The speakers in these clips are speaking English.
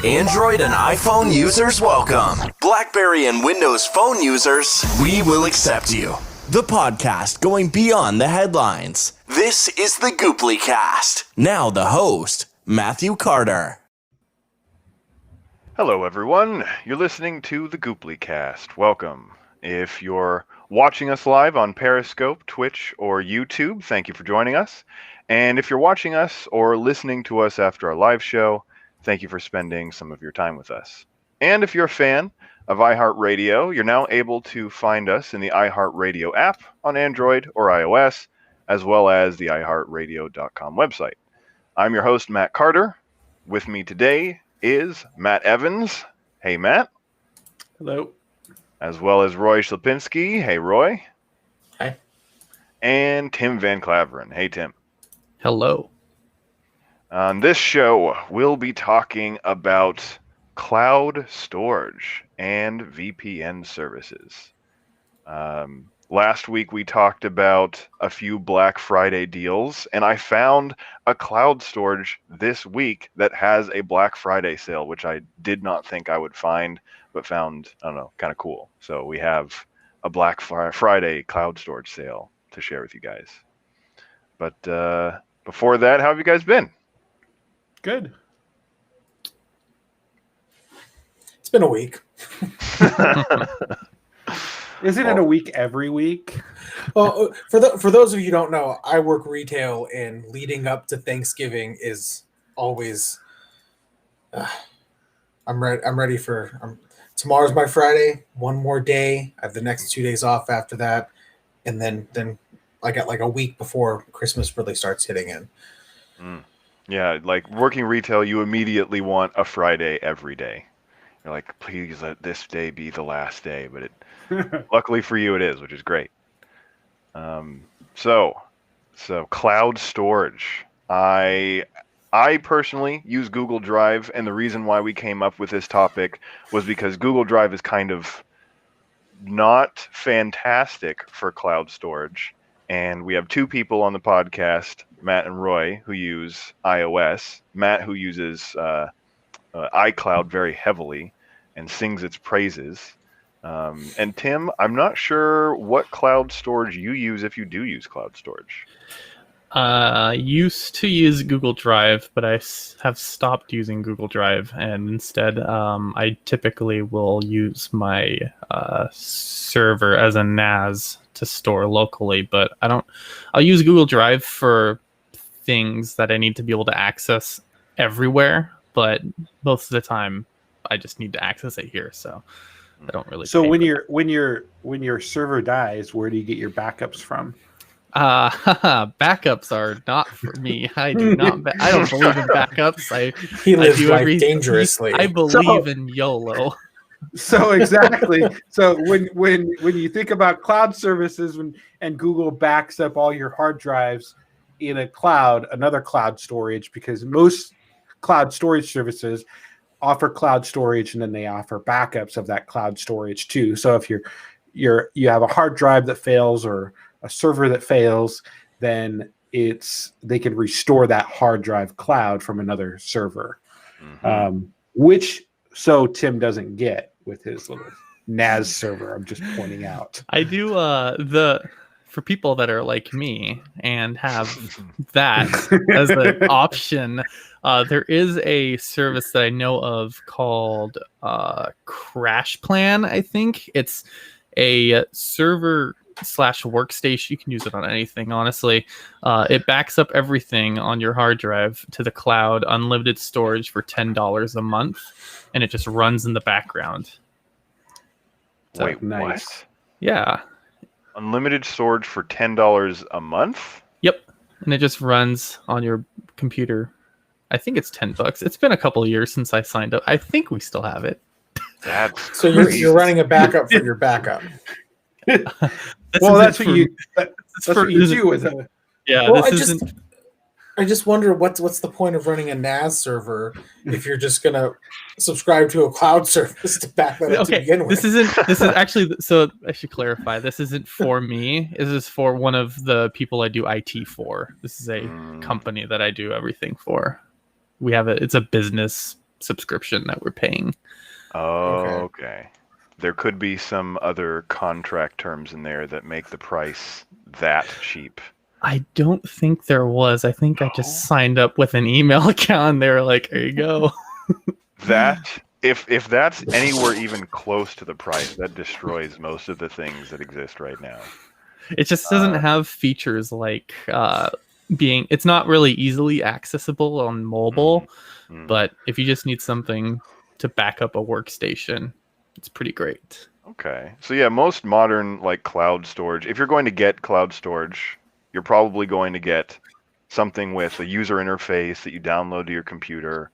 Android and iPhone users welcome. BlackBerry and Windows Phone users, we will accept you. The podcast going beyond the headlines. This is the Goopply Cast. Now the host, Matthew Carter. Hello everyone, you're listening to the Goopply Cast. Welcome. If you're watching us live on Periscope, Twitch, or YouTube, thank you for joining us. And if you're watching us or listening to us after our live show, thank you for spending some of your time with us. And if you're a fan of iHeartRadio, you're now able to find us in the iHeartRadio app on Android or iOS, as well as the iHeartRadio.com website. I'm your host, Matt Carter. With me today is Matt Evans. Hey, Matt. Hello. As well as Roy Slapinski. Hey, Roy. Hi. And Tim Van Claveren. Hey, Tim. Hello. On this show, we'll be talking about cloud storage and VPN services. Last week, we talked about a few Black Friday deals, and I found a cloud storage this week that has a Black Friday sale, which I did not think I would find, but found, I don't know, kind of cool. So we have a Black Friday cloud storage sale to share with you guys. But before that, how have you guys been? Good. It's been a week. Isn't it a week every week? Well, for those of you who don't know, I work retail, and leading up to Thanksgiving is always. I'm ready for. Tomorrow's my Friday. One more day. I have the next 2 days off after that, and then I got like a week before Christmas really starts hitting in. Yeah, like working retail, you immediately want a Friday every day. You're like, please let this day be the last day, but luckily for you it is, which is great. So cloud storage. I personally use Google Drive, and the reason why we came up with this topic was because Google Drive is kind of not fantastic for cloud storage. And we have two people on the podcast, Matt and Roy, who use iOS. Matt, who uses iCloud very heavily and sings its praises. And Tim, I'm not sure what cloud storage you use if you do use cloud storage. I used to use Google Drive, but I have stopped using Google Drive, and instead I typically will use my server as a NAS to store locally, but I'll use Google Drive for things that I need to be able to access everywhere, but most of the time I just need to access it here, so I don't really. So when your server dies, where do you get your backups from? Backups are not for me. I do not. I don't believe in backups. He lives life dangerously. I believe in YOLO. So exactly. So when you think about cloud services and Google backs up all your hard drives in a cloud, another cloud storage, because most cloud storage services offer cloud storage and then they offer backups of that cloud storage too. So if you have a hard drive that fails or a server that fails, then they can restore that hard drive cloud from another server, which Tim doesn't get with his little NAS server. I'm just pointing out. I do for people that are like me and have that as an option. There is a service that I know of called Crash Plan. I think it's a server / workstation. You can use it on anything, honestly. It backs up everything on your hard drive to the cloud, unlimited storage for $10 a month, and it just runs in the background. So, wait, nice. What? Yeah. Unlimited storage for $10 a month? Yep. And it just runs on your computer. I think it's $10. It's been a couple of years since I signed up. I think we still have it. So you're running a backup for your backup. That's what you do with it. Yeah, well, I just wonder what's the point of running a NAS server if you're just gonna subscribe to a cloud service to back that up to begin with. This is actually, so I should clarify, this isn't for me. This is for one of the people I do IT for. This is a company that I do everything for. It's a business subscription that we're paying. Oh, okay. There could be some other contract terms in there that make the price that cheap. I don't think there was. I think I just signed up with an email account and they were like, here you go. That if that's anywhere even close to the price, that destroys most of the things that exist right now. It just doesn't have features like it's not really easily accessible on mobile, but if you just need something to back up a workstation, it's pretty great. Okay. So yeah, most modern like cloud storage, if you're going to get cloud storage, you're probably going to get something with a user interface that you download to your computer,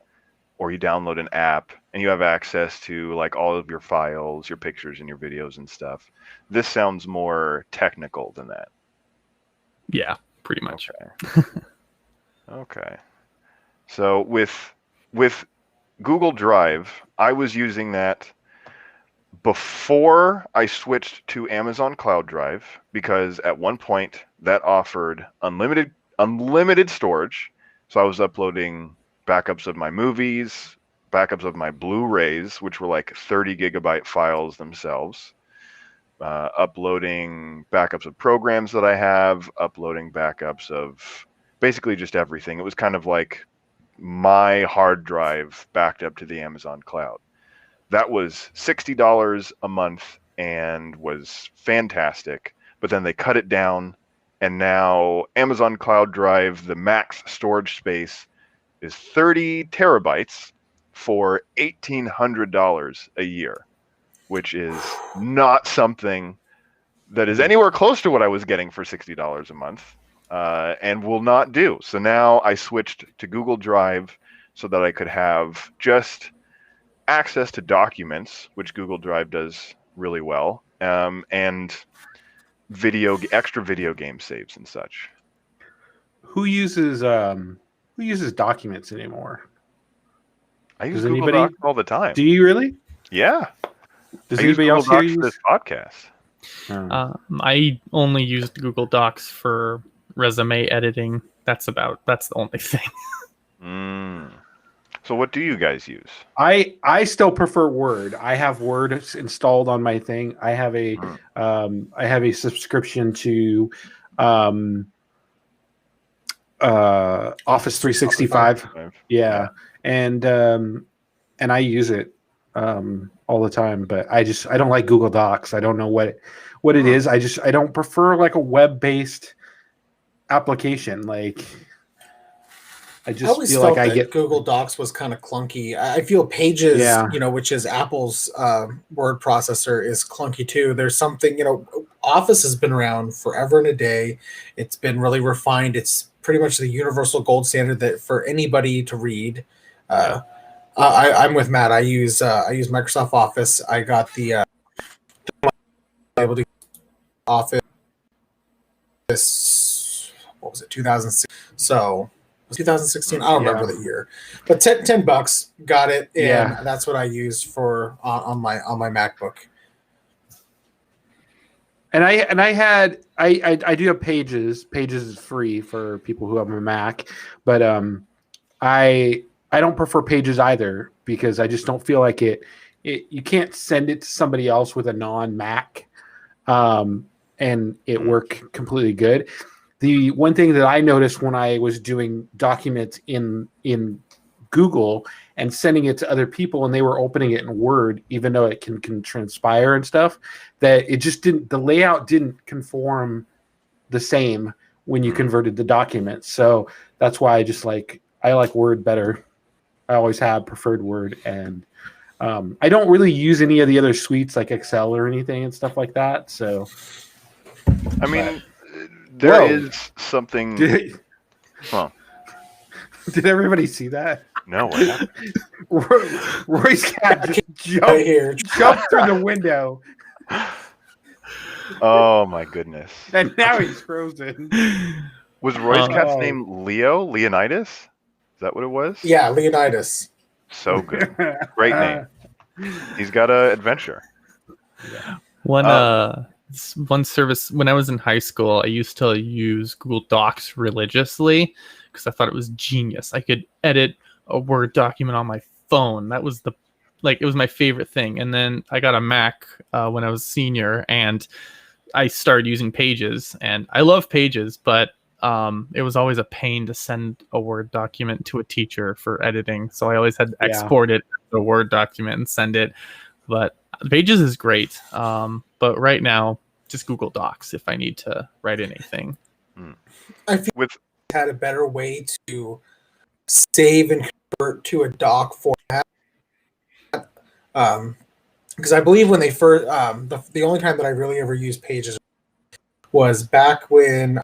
or you download an app and you have access to like all of your files, your pictures and your videos and stuff. This sounds more technical than that. Yeah, pretty much. Okay. Okay. So with Google Drive, I was using that before I switched to Amazon Cloud Drive, because at one point that offered unlimited storage. So I was uploading backups of my movies, backups of my Blu-rays, which were like 30 gigabyte files themselves, uploading backups of programs that I have, uploading backups of basically just everything. It was kind of like my hard drive backed up to the Amazon cloud. That was $60 a month and was fantastic. But then they cut it down, and now Amazon Cloud Drive, the max storage space is 30 terabytes for $1,800 a year, which is not something that is anywhere close to what I was getting for $60 a month, and will not do. So now I switched to Google Drive so that I could have just access to documents, which Google Drive does really well, and extra video game saves and such. Who uses documents anymore? I use Google Docs all the time. Do you really? Yeah. Does anybody else here use this podcast? I only used Google Docs for resume editing. That's the only thing. So what do you guys use? I still prefer Word. I have Word installed on my thing. I have a subscription to Office 365. Yeah. And I use it all the time, but I don't like Google Docs. I don't know what it is. I don't prefer like a web-based application. Like I always feel felt like that Google Docs was kind of clunky. I feel Pages, which is Apple's word processor, is clunky too. There's something, Office has been around forever and a day. It's been really refined. It's pretty much the universal gold standard that for anybody to read. I'm with Matt. I use Microsoft Office. I got the able to Office. What was it? 2006. So. 2016. I don't remember the year, but $10 got it, and that's what I use for on my MacBook. And I do have Pages. Pages is free for people who have a Mac, but I don't prefer Pages either, because I just don't feel like it you can't send it to somebody else with a non-Mac, and it work completely good. The one thing that I noticed when I was doing documents in Google and sending it to other people, and they were opening it in Word, even though it can transpire and stuff, that it just the layout didn't conform the same when you converted the documents. So that's why I like Word better. I always have preferred Word, and I don't really use any of the other suites like Excel or anything and stuff like that. So, I mean. There is something. Did everybody see that? No, what happened? Roy's cat just jumped through the window. Oh my goodness! And now he's frozen. Was Roy's cat's name Leonidas? Is that what it was? Yeah, Leonidas. So good. Great name. He's got an adventure. Yeah. One service when I was in high school, I used to use Google Docs religiously because I thought it was genius. I could edit a Word document on my phone. That was it was my favorite thing. And then I got a Mac when I was a senior, and I started using Pages, and I love Pages, but it was always a pain to send a Word document to a teacher for editing. So I always had to export it as a Word document and send it. But Pages is great. But right now, just Google Docs if I need to write anything. I feel like I had a better way to save and convert to a doc format. Because I believe when they first, the only time that I really ever used Pages was back when,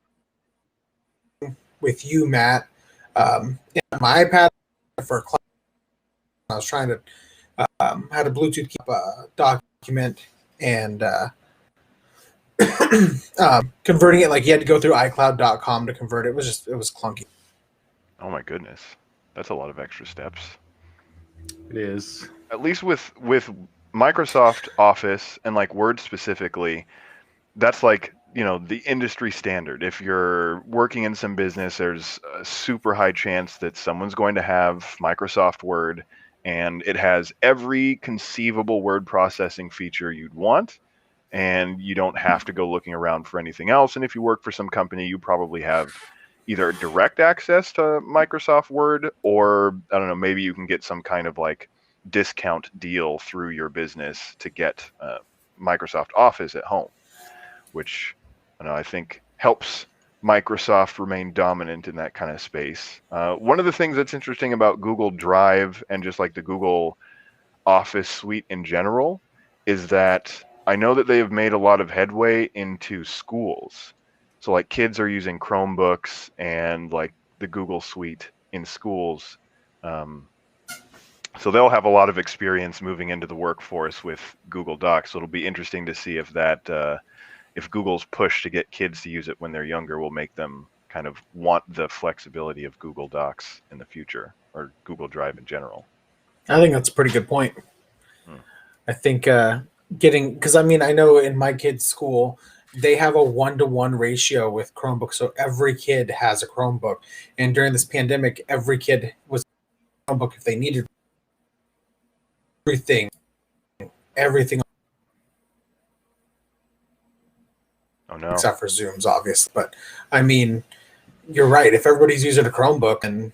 with you, Matt, my iPad for a class, I was trying to, had a Bluetooth document and converting it, like you had to go through iCloud.com to convert it. It was clunky. Oh my goodness. That's a lot of extra steps. It is. At least with Microsoft Office and like Word specifically, that's like, the industry standard. If you're working in some business, there's a super high chance that someone's going to have Microsoft Word, and it has every conceivable word processing feature you'd want, and you don't have to go looking around for anything else. And if you work for some company, you probably have either direct access to Microsoft Word, or I don't know, maybe you can get some kind of like discount deal through your business to get Microsoft Office at home, which I think helps Microsoft remain dominant in that kind of space. One of the things that's interesting about Google Drive and just like the Google Office suite in general is that I know that they have made a lot of headway into schools. So like kids are using Chromebooks and like the Google suite in schools. So they'll have a lot of experience moving into the workforce with Google Docs. So it'll be interesting to see if that, if Google's push to get kids to use it when they're younger will make them kind of want the flexibility of Google Docs in the future, or Google Drive in general. I think that's a pretty good point. I think because I know in my kid's school, they have a 1-to-1 ratio with Chromebooks. So every kid has a Chromebook. And during this pandemic, every kid was a Chromebook if they needed everything. Oh no. Except for Zooms, obviously. But you're right. If everybody's using a Chromebook and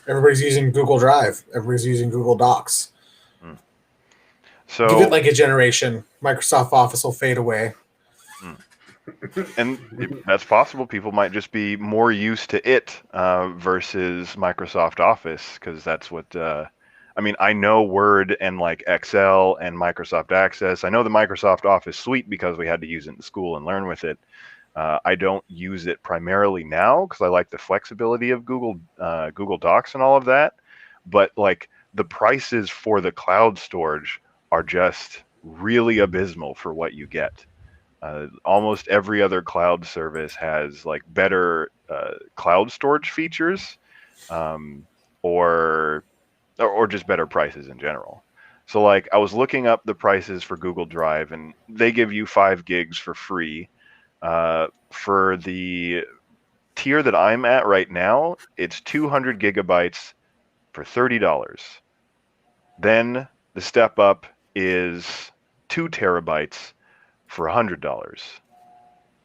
everybody's using Google Drive, everybody's using Google Docs. So give it like a generation. Microsoft Office will fade away. And that's possible. People might just be more used to it versus Microsoft Office, because that's what I know Word and like Excel and Microsoft Access. I know the Microsoft Office suite because we had to use it in school and learn with it. I don't use it primarily now because I like the flexibility of Google Docs and all of that. But like the prices for the cloud storage are just really abysmal for what you get. Almost every other cloud service has like better cloud storage features, or just better prices in general. So like I was looking up the prices for Google Drive, and they give you 5 gigs for free. For the tier that I'm at right now, it's 200 gigabytes for $30. Then the step up is 2 terabytes for $100.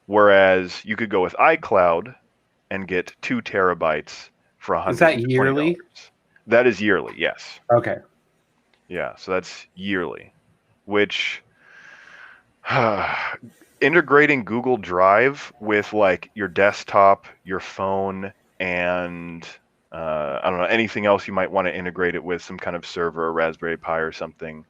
Whereas you could go with iCloud and get 2 terabytes for $120. Is that yearly? That is yearly, yes. Okay. Yeah, so that's yearly, which integrating Google Drive with like your desktop, your phone, and I don't know, anything else you might want to integrate it with, some kind of server, a Raspberry Pi or something,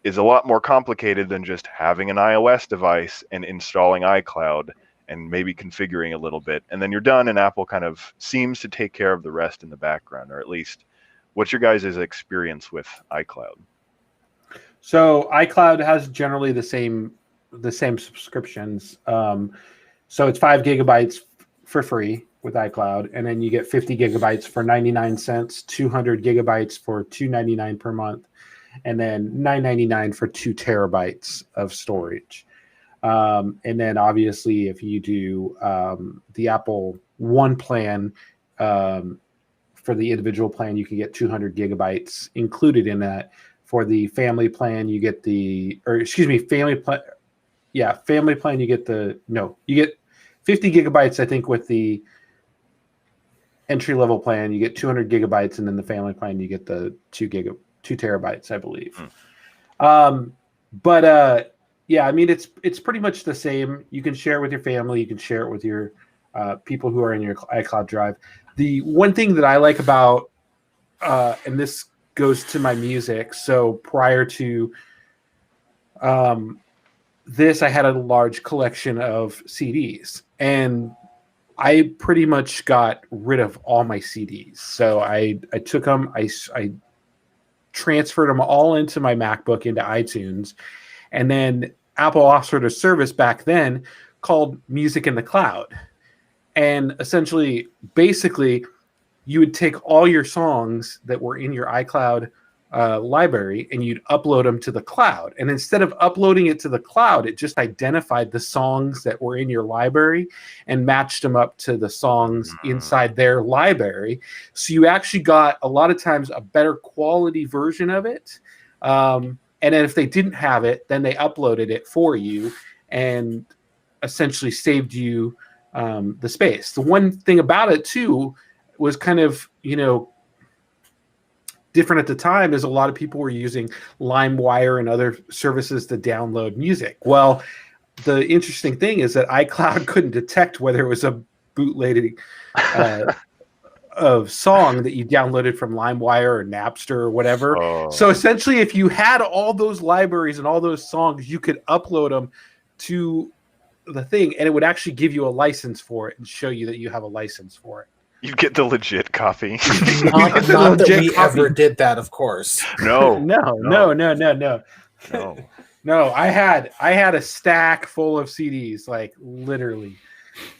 is a lot more complicated than just having an iOS device and installing iCloud and maybe configuring a little bit, and then you're done, and Apple kind of seems to take care of the rest in the background, or at least what's your guys' experience with iCloud? So iCloud has generally the same subscriptions. So it's 5 gigabytes for free with iCloud, and then you get 50 gigabytes for 99 cents, 200 gigabytes for $2.99 per month, and then $9.99 for 2 terabytes of storage. And then obviously if you do the Apple One plan, for the individual plan, you can get 200 gigabytes included in that. For the family plan, you get family plan. Yeah, family plan, you get you get 50 gigabytes, I think, with the entry level plan. You get 200 gigabytes, and then the family plan, you get the 2 terabytes, I believe. Yeah, I mean, it's pretty much the same. You can share it with your family. You can share it with your people who are in your iCloud drive. The one thing that I like about, and this goes to my music. So prior to this, I had a large collection of CDs, and I pretty much got rid of all my CDs. So I took them, I transferred them all into my MacBook, into iTunes, and then Apple offered a service back then called Music in the Cloud. And essentially, basically, you would take all your songs that were in your iCloud library and you'd upload them to the cloud. And instead of uploading it to the cloud, it just identified the songs that were in your library and matched them up to the songs inside their library. So you actually got, a lot of times, a better quality version of it. And then if they didn't have it, then they uploaded it for you and essentially saved you the space. The one thing about it, too, was kind of, different at the time, is a lot of people were using LimeWire and other services to download music. Well, the interesting thing is that iCloud couldn't detect whether it was a bootleg of song that you downloaded from LimeWire or Napster or whatever. So essentially, if you had all those libraries and all those songs, you could upload them to the thing, and it would actually give you a license for it and show you that you have a license for it. You get the legit copy. Not that we ever did that, of course. No. I had a stack full of CDs, like literally,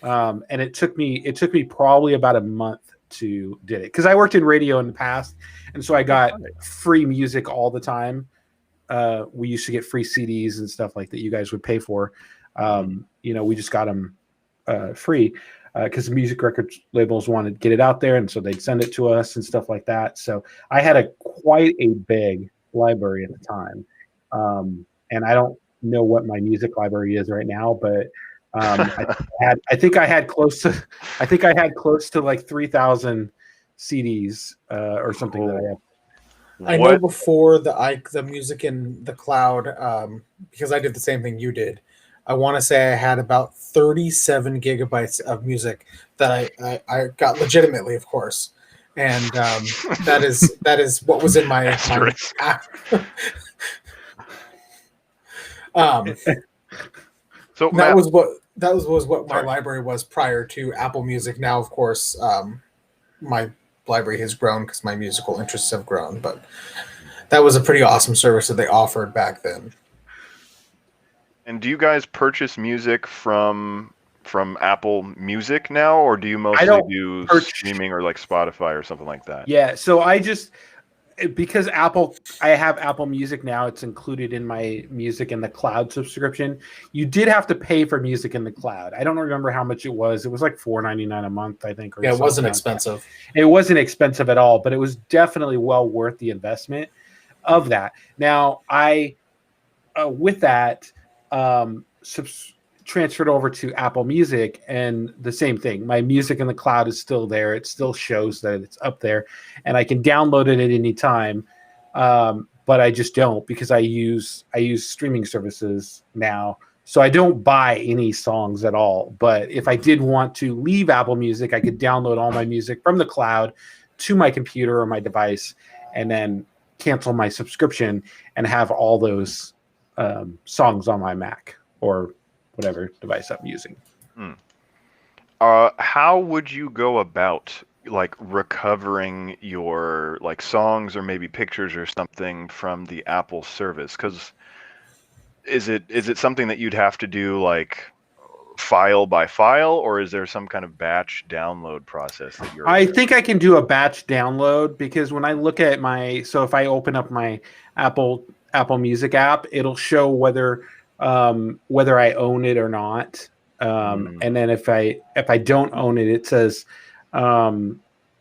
and it took me probably about a month to did it, because I worked in radio in the past, and so I got free music all the time. We used to get free CDs and stuff like that you guys would pay for. We just got them free. Because the music record labels wanted to get it out there, and so they'd send it to us and stuff like that. So I had quite a big library at the time, and I don't know what my music library is right now, but I think I had close to like 3,000 CDs or something that I have. I know before the music in the cloud, because I did the same thing you did. I want to say I had about 37 gigabytes of music that I got legitimately, of course, and that is what was in my So that was what my library was prior to Apple Music. Now, of course, my library has grown because my musical interests have grown, but that was a pretty awesome service that they offered back then. And do you guys purchase music from Apple Music now, or do you mostly do streaming or like Spotify or something like that? Yeah, so because I have Apple Music now, it's included in my Music in the Cloud subscription. You did have to pay for Music in the Cloud. I don't remember how much it was. It was like $4.99 a month, I think. It wasn't expensive. It wasn't expensive at all, but it was definitely well worth the investment of that. Now, with that, transferred over to Apple Music, and the same thing. My Music in the Cloud is still there. It still shows that it's up there, and I can download it at any time. But I just don't, because I use streaming services now, so I don't buy any songs at all. But if I did want to leave Apple Music, I could download all my music from the cloud to my computer or my device, and then cancel my subscription and have all those songs on my Mac or whatever device I'm using. How would you go about like recovering your like songs or maybe pictures or something from the Apple service? Because is it something that you'd have to do like file by file, or is there some kind of batch download process that you're? I think I can do a batch download, because when I look at if I open up my Apple Music app, it'll show whether I own it or not. And then if I don't own it, it says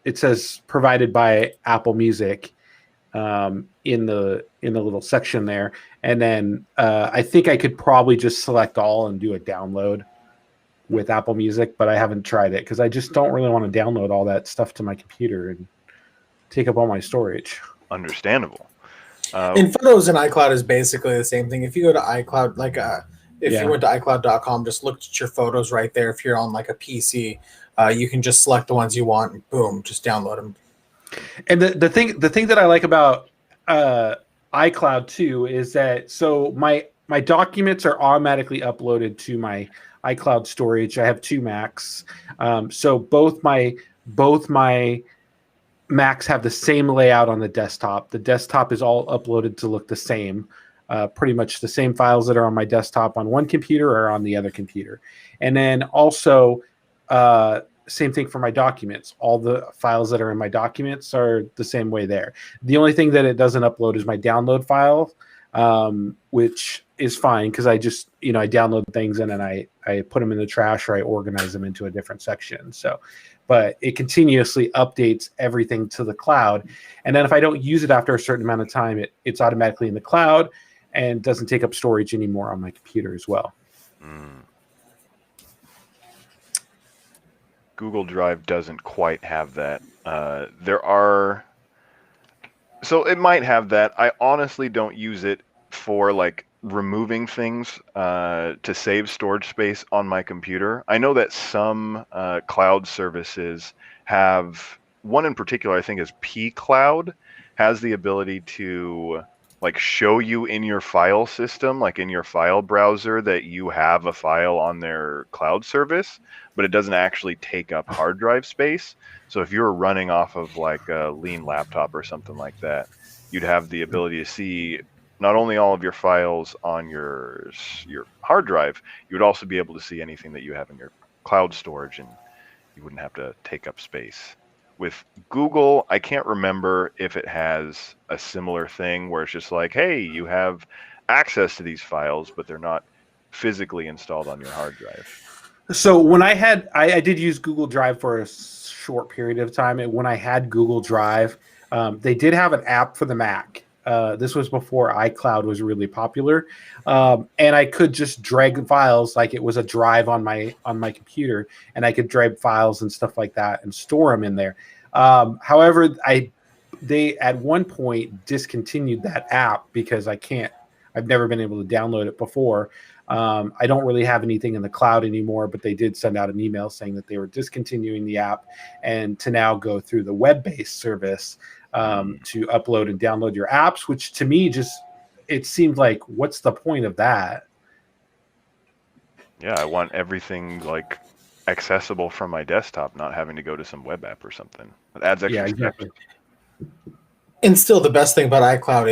it says provided by Apple Music in the little section there, and then I think I could probably just select all and do a download with Apple Music, but I haven't tried it because I just don't really want to download all that stuff to my computer and take up all my storage. Understandable. And Photos in iCloud is basically the same thing. If you go to iCloud, you went to iCloud.com, just looked at your photos right there. If you're on like a PC, you can just select the ones you want and boom, just download them. And the thing that I like about iCloud too is that so my documents are automatically uploaded to my iCloud storage. I have 2 Macs, so both my Macs have the same layout on the desktop. The desktop is all uploaded to look the same. Pretty much the same files that are on my desktop on one computer are on the other computer. And then also, same thing for my documents. All the files that are in my documents are the same way there. The only thing that it doesn't upload is my download file, which is fine because I just, I download things and then I put them in the trash or I organize them into a different section. So, but it continuously updates everything to the cloud. And then if I don't use it after a certain amount of time, it's automatically in the cloud and doesn't take up storage anymore on my computer as well. Google Drive doesn't quite have that. So it might have that. I honestly don't use it for like removing things to save storage space on my computer. I know that some cloud services have, one in particular I think is pCloud, has the ability to like show you in your file system, like in your file browser, that you have a file on their cloud service, but it doesn't actually take up hard drive space. So if you're running off of like a lean laptop or something like that, you'd have the ability to see not only all of your files on your hard drive, you would also be able to see anything that you have in your cloud storage, and you wouldn't have to take up space. With Google, I can't remember if it has a similar thing where it's just like, hey, you have access to these files, but they're not physically installed on your hard drive. So when I did use Google Drive for a short period of time, and when I had Google Drive, they did have an app for the Mac. This was before iCloud was really popular, and I could just drag files like it was a drive on my computer, and I could drag files and stuff like that and store them in there. However, they at one point discontinued that app because I've never been able to download it before. I don't really have anything in the cloud anymore, but they did send out an email saying that they were discontinuing the app and to now go through the web-based service to upload and download your apps, which to me it seemed like, what's the point of that? Yeah, I want everything like accessible from my desktop, not having to go to some web app or something. It adds extra exactly. And still, the best thing about iCloud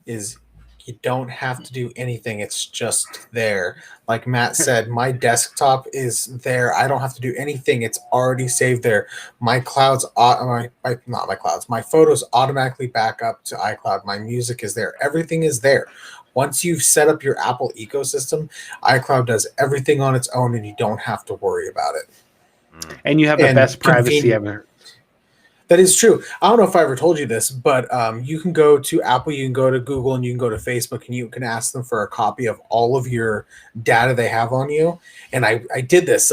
is you don't have to do anything. It's just there. Like Matt said, my desktop is there. I don't have to do anything. It's already saved there. My clouds, not my clouds, my photos automatically back up to iCloud. My music is there. Everything is there. Once you've set up your Apple ecosystem, iCloud does everything on its own and you don't have to worry about it. And you have the best privacy ever. That is true. I don't know if I ever told you this, but you can go to Apple, you can go to Google, and you can go to Facebook, and you can ask them for a copy of all of your data they have on you. And I did this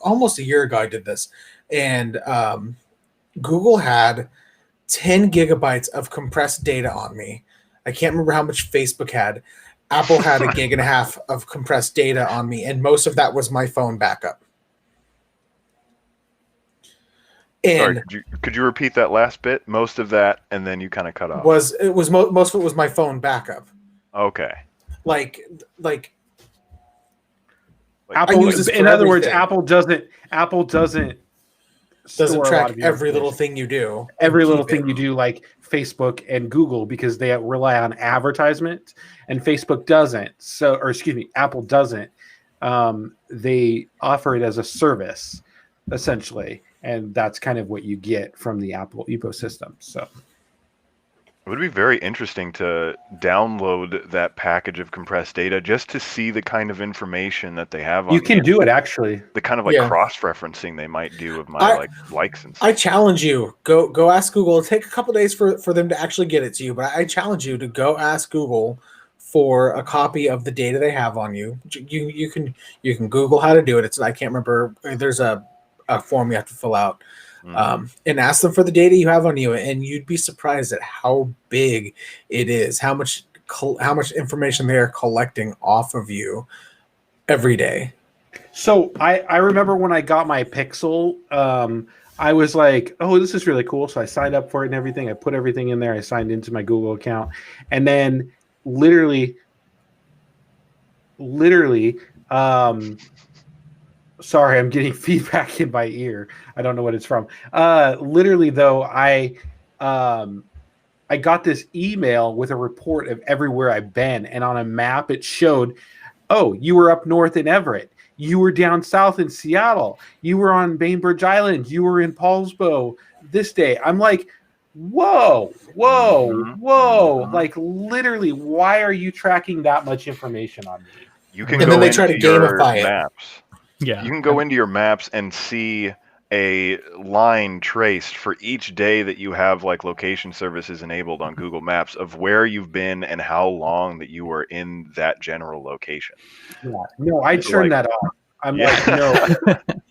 almost a year ago. I did this, and Google had 10 gigabytes of compressed data on me. I can't remember how much Facebook had. Apple had 1.5 gigs of compressed data on me, and most of that was my phone backup. And sorry, could you repeat that last bit? Most of that, and then you kind of cut off. Most of it was my phone backup. Okay. Like Apple. In other words, Apple doesn't track every little thing you do. Every little thing you do, like Facebook and Google, because they rely on advertisement, and Facebook doesn't. Apple doesn't. They offer it as a service, essentially. And that's kind of what you get from the Apple ecosystem. So, It would be very interesting to download that package of compressed data just to see the kind of information that they have on You can do it, actually. the kind of like cross-referencing they might do of my likes and stuff. I challenge you, go ask Google. It'll take a couple days for them to actually get it to you, but I challenge you to go ask Google for a copy of the data they have on you. You can Google how to do it. I can't remember. There's a form you have to fill out. And ask them for the data you have on you, and you'd be surprised at how big it is, how much information they are collecting off of you every day. So I remember when I got my Pixel, I was like, oh, this is really cool. So I signed up for it and everything. I put everything in there. I signed into my Google account, and then literally, sorry, I'm getting feedback in my ear. I don't know what it's from. Literally, though, I got this email with a report of everywhere I've been, and on a map it showed, oh, you were up north in Everett, you were down south in Seattle, you were on Bainbridge Island, you were in Paulsbo this day. I'm like, whoa. Like, literally, why are you tracking that much information on me? You can and go then they try to gamify it. Maps. Yeah. You can go into your maps and see a line traced for each day that you have like location services enabled on Google Maps of where you've been and how long that you were in that general location. Yeah. No, I turned that off. I'm like,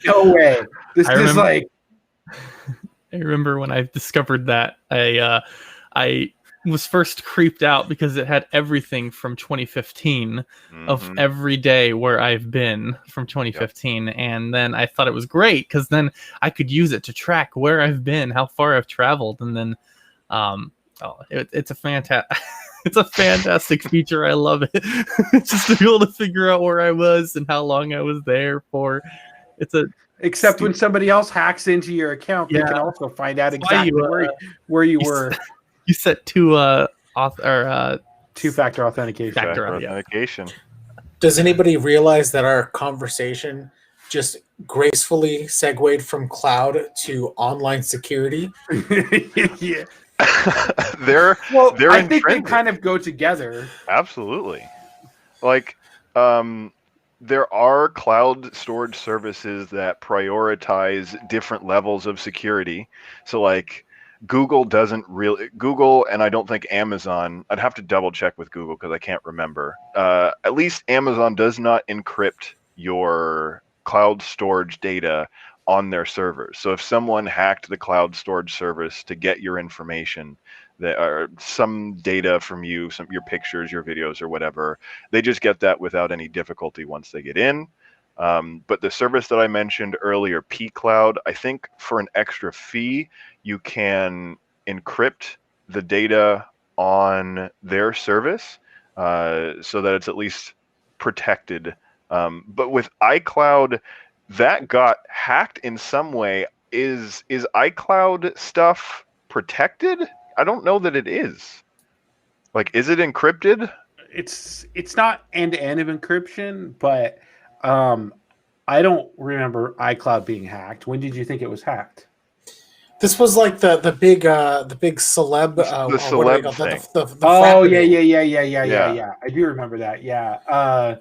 no way. This is like. I remember when I discovered that I was first creeped out because it had everything from 2015 of every day where I've been from 2015. Yep. And then I thought it was great because then I could use it to track where I've been, how far I've traveled. And then it's a fantastic feature. I love it. Just to be able to figure out where I was and how long I was there for. Except when somebody else hacks into your account, they can also find out exactly where you were. You set two-factor authentication. Does anybody realize that our conversation just gracefully segued from cloud to online security? Yeah. I think they kind of go together. Absolutely. Like, there are cloud storage services that prioritize different levels of security. So, like, Google, and I don't think Amazon, I'd have to double check with Google because I can't remember. At least Amazon does not encrypt your cloud storage data on their servers. So if someone hacked the cloud storage service to get your information, some data from you, your pictures, your videos, or whatever, they just get that without any difficulty once they get in. But the service that I mentioned earlier, pCloud, I think for an extra fee, you can encrypt the data on their service so that it's at least protected. But with iCloud, that got hacked in some way. Is iCloud stuff protected? I don't know that it is. Like, is it encrypted? It's not end-to-end of encryption, but I don't remember iCloud being hacked. When did you think it was hacked? This was like the big celeb. The celeb thing. Yeah. I do remember that. Yeah.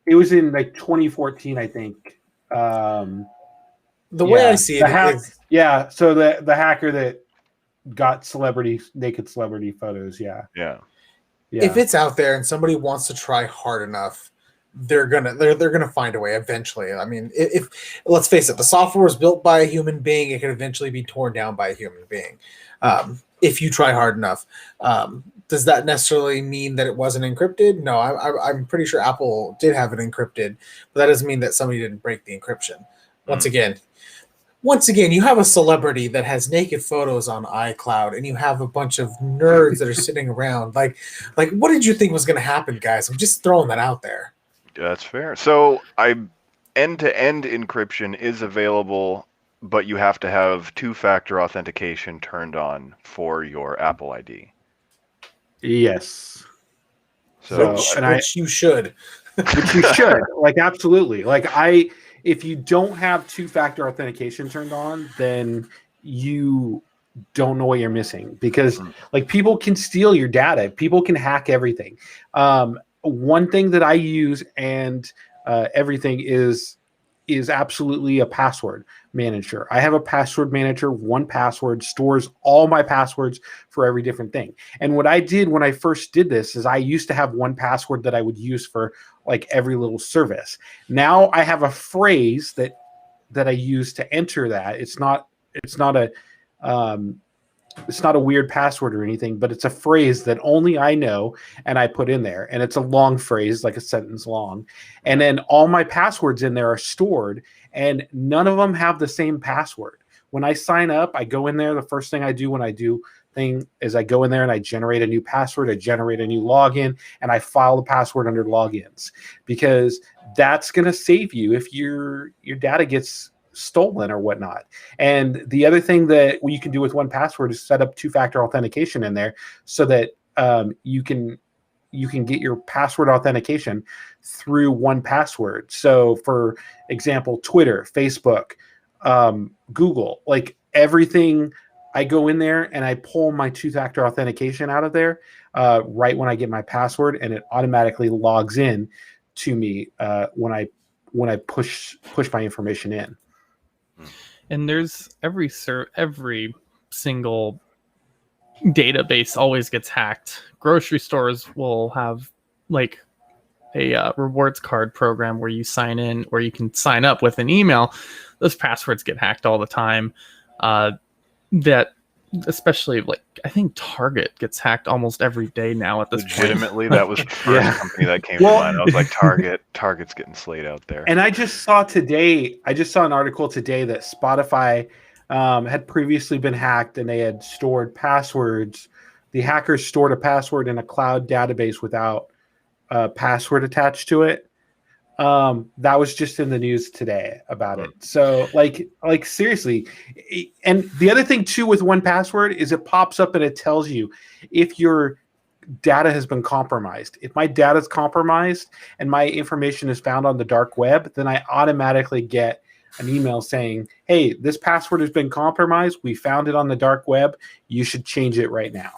It was in like 2014, I think. The way I see it is... Yeah, so the hacker that got naked celebrity photos, yeah. If it's out there and somebody wants to try hard enough, they're gonna find a way eventually. I mean, if let's face it, the software was built by a human being, it can eventually be torn down by a human being. If you try hard enough. Does that necessarily mean that it wasn't encrypted? No, I'm pretty sure Apple did have it encrypted, but that doesn't mean that somebody didn't break the encryption. Once again, you have a celebrity that has naked photos on iCloud, and you have a bunch of nerds that are sitting around. Like, what did you think was going to happen, guys? I'm just throwing that out there. That's fair. So, end-to-end encryption is available, but you have to have two-factor authentication turned on for your Apple ID. Yes. So, which you should. Which you should. Like, absolutely. Like, if you don't have two-factor authentication turned on, then you don't know what you're missing, because like people can steal your data, people can hack everything. One thing that I use and everything is absolutely a password manager. I have a password manager. 1Password stores all my passwords for every different thing. And what I did when I first did this is I used to have 1Password that I would use for like every little service. Now I have a phrase that I use to enter that. It's not a weird password or anything, but it's a phrase that only I know and I put in there. And it's a long phrase, like a sentence long. And then all my passwords in there are stored, and none of them have the same password. When I sign up, I go in there. The first thing I do when I do thing is I go in there and I generate a new password, I generate a new login, and I file the password under logins, because that's going to save you if your data gets stolen or whatnot. And the other thing that you can do with 1Password is set up 2-factor authentication in there, so that you can get your password authentication through 1Password. So for example, Twitter, Facebook, Google, like everything, I go in there and I pull my 2-factor authentication out of there right when I get my password, and it automatically logs in to me when I push my information in. And there's every single database always gets hacked. Grocery stores will have like a rewards card program where you sign in, or you can sign up with an email. Those passwords get hacked all the time. That especially, like, I think Target gets hacked almost every day now at this Legitimately, point. that was the first company that came to mind. I was like, Target's getting slayed out there. And I just saw an article today that Spotify had previously been hacked, and they had stored passwords. The hackers stored a password in a cloud database without a password attached to it. That was just in the news today about it. So like seriously. And the other thing too with 1Password is it pops up and it tells you if your data has been compromised. If my data is compromised and my information is found on the dark web, then I automatically get an email saying, hey, this password has been compromised. We found it on the dark web. You should change it right now.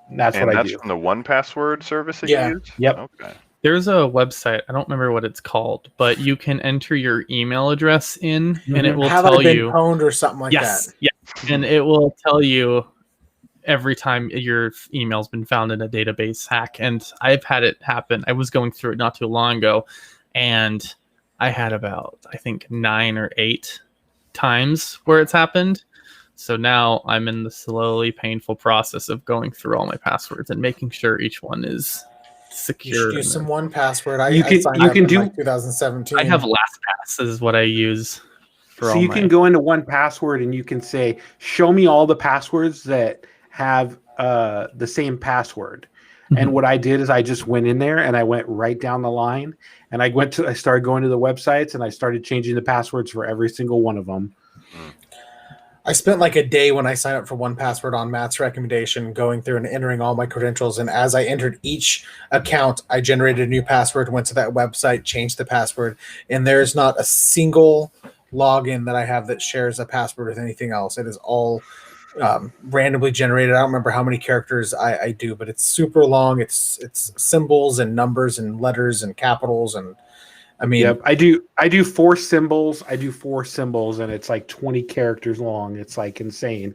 And that's what I do. That's from the 1Password service that you use? Yep. Okay. There's a website, I don't remember what it's called, but you can enter your email address in, and it will tell you pwned or something like that. Yeah, and it will tell you every time your email's been found in a database hack. And I've had it happen. I was going through it not too long ago, and I had about, I think, 9 or 8 times where it's happened. So now I'm in the slowly painful process of going through all my passwords and making sure each one is secure. You should use some 1Password. I signed you up can in do like 2017. I have LastPass is what I use. So you can go into 1Password and you can say, show me all the passwords that have the same password. And what I did is I just went in there and I went right down the line, and I started going to the websites and I started changing the passwords for every single one of them. I spent like a day when I signed up for 1Password on Matt's recommendation, going through and entering all my credentials. And as I entered each account, I generated a new password, went to that website, changed the password. And there's not a single login that I have that shares a password with anything else. It is all randomly generated. I don't remember how many characters I do, but it's super long. It's symbols and numbers and letters and capitals, and I mean, yep, I do 4 symbols. I do 4 symbols, and it's like 20 characters long. It's like insane.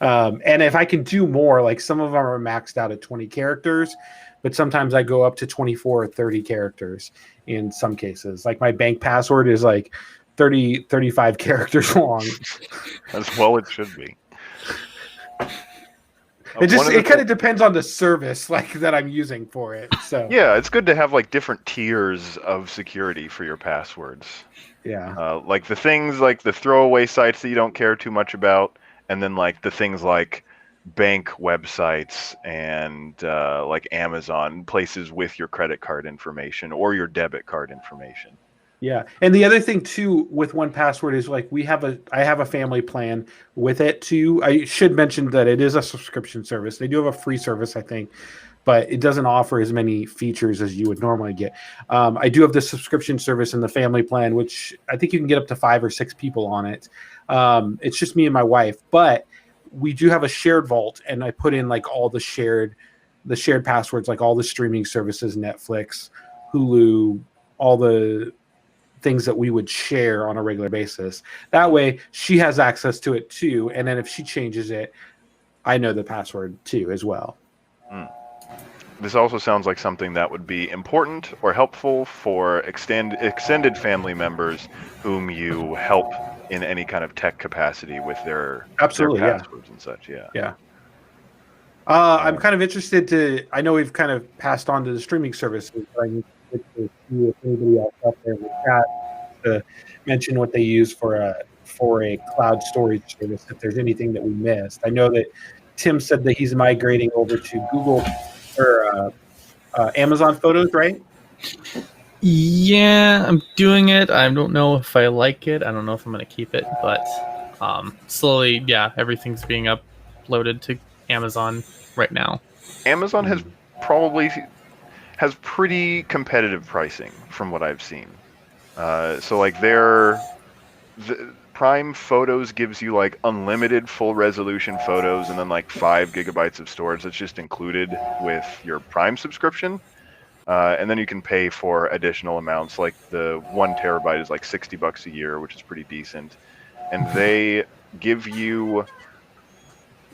And if I can do more, like some of them are maxed out at 20 characters, but sometimes I go up to 24 or 30 characters in some cases. Like my bank password is like 35 characters long. As well it should be. It kind of depends on the service like that I'm using for it. So yeah, it's good to have like different tiers of security for your passwords. Yeah. Like the things like the throwaway sites that you don't care too much about, and then like the things like bank websites and like Amazon, places with your credit card information or your debit card information. Yeah, and the other thing too with 1Password is like I have a family plan with it too. I should mention that it is a subscription service. They do have a free service, I think, but it doesn't offer as many features as you would normally get. I do have the subscription service and the family plan, which I think you can get up to 5 or 6 people on it. It's just me and my wife, but we do have a shared vault, and I put in like all the shared passwords, like all the streaming services, Netflix, Hulu, all the things that we would share on a regular basis. That way she has access to it too. And then if she changes it, I know the password too as well. This also sounds like something that would be important or helpful for extended family members whom you help in any kind of tech capacity with their passwords and such. Yeah. I'm kind of interested I know we've kind of passed on to the streaming services, but I need to see if anybody else out there in the chat to mention what they use for a cloud storage service, if there's anything that we missed. I know that Tim said that he's migrating over to Google or Amazon Photos, right? Yeah, I'm doing it. I don't know if I like it. I don't know if I'm going to keep it, but slowly, everything's being uploaded to Amazon right now. Amazon has pretty competitive pricing from what I've seen. So like the Prime Photos gives you like unlimited full resolution photos and then like 5 gigabytes of storage that's just included with your Prime subscription. And then you can pay for additional amounts, like the 1 terabyte is like $60 a year, which is pretty decent. And they give you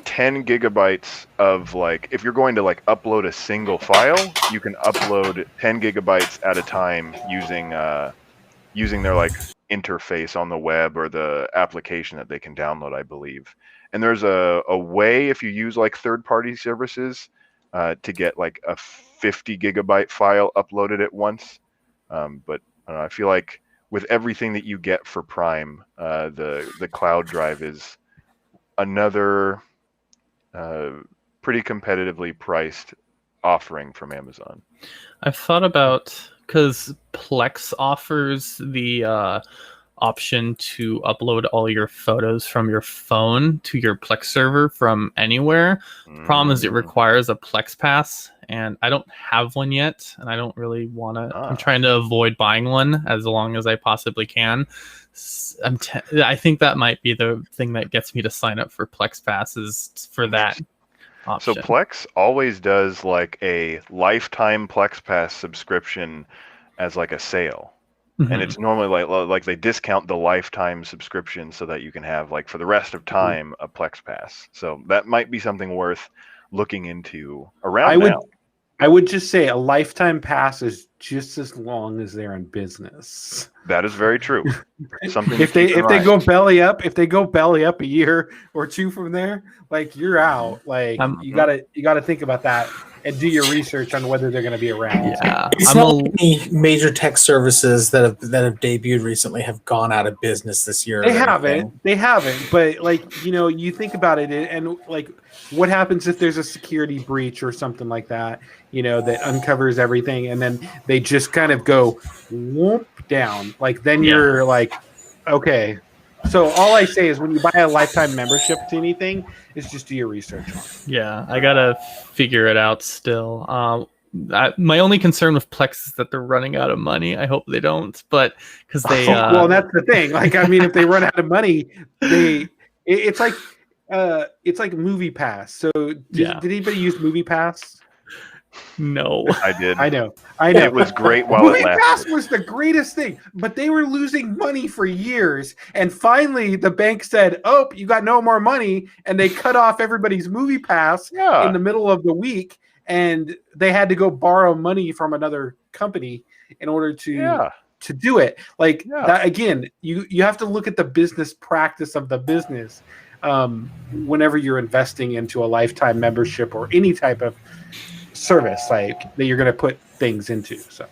10 gigabytes of like, if you're going to like upload a single file, you can upload 10 gigabytes at a time using their like interface on the web or the application that they can download, I believe. And there's a way, if you use like third-party services, to get like a 50 gigabyte file uploaded at once. But I feel like with everything that you get for Prime, the cloud drive is another pretty competitively priced offering from Amazon. I've thought about, because Plex offers the option to upload all your photos from your phone to your Plex server from anywhere. The problem is it requires a Plex pass, and I don't have one yet, and I don't really want to. I'm trying to avoid buying one as long as I possibly can. I think that might be the thing that gets me to sign up for Plex passes for that option. So Plex always does like a lifetime Plex Pass subscription as like a sale. Mm-hmm. And it's normally like they discount the lifetime subscription so that you can have like for the rest of time a Plex Pass. So that might be something worth looking into around now. I would just say a lifetime pass is just as long as they're in business. That is very true. Something if they go belly up a year or two from there, like you're out. Like you gotta think about that and do your research on whether they're going to be around. Yeah, it's not any major tech services that have debuted recently have gone out of business this year. They haven't. But like you think about it, and like what happens if there's a security breach or something like that, that uncovers everything, and then they just kind of go whoop down. Like then you're like, okay. So all I say is when you buy a lifetime membership to anything, is just do your research on it. Yeah, I gotta figure it out still. My only concern with Plex is that they're running out of money. I hope they don't, but because they well, that's the thing. Like, I mean, if they run out of money, it's like Movie Pass. So did anybody use Movie Pass? No, I did. I know. It was great while Movie it lasted. Pass was the greatest thing, but they were losing money for years. And finally, the bank said, "Oh, you got no more money," and they cut off everybody's Movie Pass in the middle of the week, and they had to go borrow money from another company in order to do it. Like that again. You have to look at the business practice of the business whenever you're investing into a lifetime membership or any type of service like that you're going to put things into. So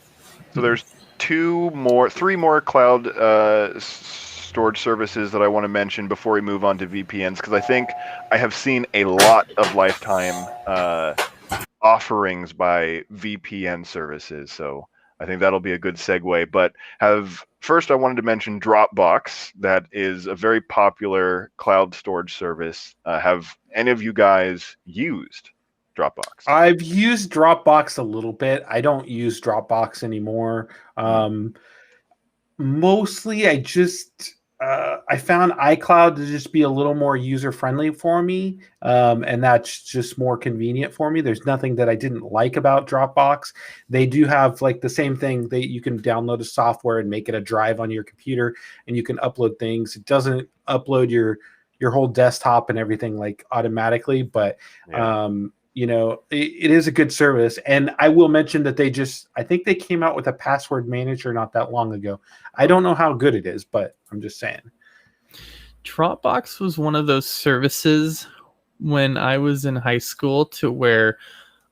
there's three more cloud storage services that I want to mention before we move on to VPNs, because I think I have seen a lot of lifetime offerings by VPN services. So I think that'll be a good segue. But first I wanted to mention Dropbox. That is a very popular cloud storage service. Have any of you guys used Dropbox? I've used Dropbox a little bit. I don't use Dropbox anymore. Mostly I found iCloud to just be a little more user friendly for me, and that's just more convenient for me. There's nothing that I didn't like about Dropbox. They do have like the same thing that you can download a software and make it a drive on your computer, and you can upload things. It doesn't upload your whole desktop and everything like automatically, but it is a good service. And I will mention that I think they came out with a password manager not that long ago. I don't know how good it is, but I'm just saying. Dropbox was one of those services when I was in high school to where,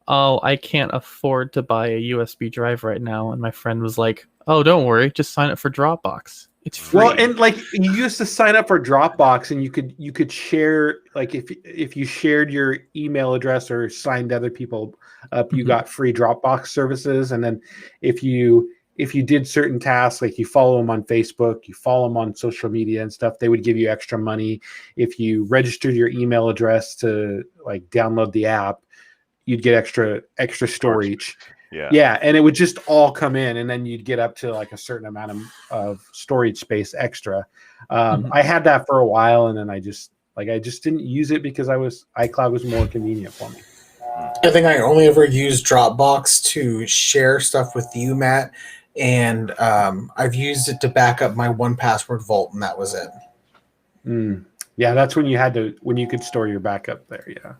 I can't afford to buy a USB drive right now. And my friend was like, oh, don't worry, just sign up for Dropbox. It's free. Well, and like you used to sign up for Dropbox, and you could share, like if you shared your email address or signed other people up, you got free Dropbox services. And then if you did certain tasks, like you follow them on Facebook, you follow them on social media and stuff, they would give you extra money. If you registered your email address to like download the app, you'd get extra storage. Yeah, and it would just all come in, and then you'd get up to like a certain amount of storage space extra. I had that for a while, and then I just didn't use it because iCloud was more convenient for me. I think I only ever used Dropbox to share stuff with you, Matt, and I've used it to back up my 1Password vault, and that was it. Yeah, that's when you could store your backup there. Yeah.